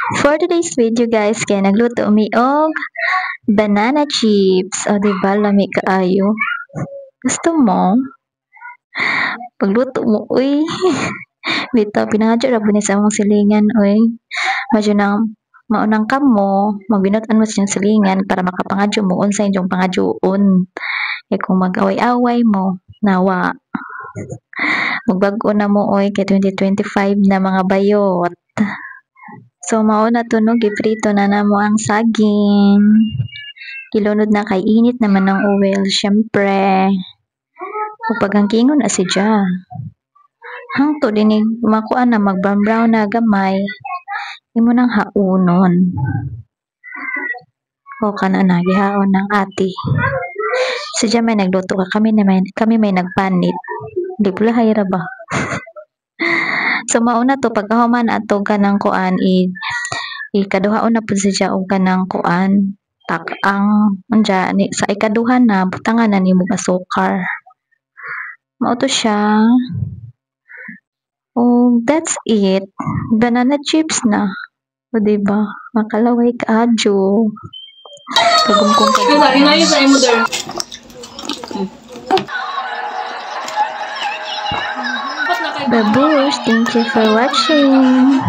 For today's video guys, kaya nagluto mi og banana chips. O diba, lami kaayo. Gusto mo? Pagluto mo, uy. Bitaw, pinangadyo ra ni sa mong silingan, uy. Medyo nang maunang kamo, magbinutan mo sa iyong silingan para makapangadyo mo unsa inyong pangadyoon. E kung mag-away-away mo, nawa. Magbago na mo, uy, kay 2025 na mga bayot. So, mauna tunog, iprito na namo ang saging. Kilunod na kay init naman ng oil, syempre. Kapag ang kingon na si Ja. Hangto dinig makuan na mag-brown na gamay. Imo nang haunon. O kana na gihaon ng ate. Si Ja may nagluto ka, kami may nagpanit. Di pula hayra ba? So mauna to pagkahuman ato kanang kuan ikaduhaon na pud siya og kanang kuan tak ang unja ni sa ikaduha na butangan na nimo asukar. Mao to siya. Oh, that's it. Banana chips na. O diba? Makalaway ka adyo. Kagumkong ka. Inayo sa imo der. Babush, thank you for watching.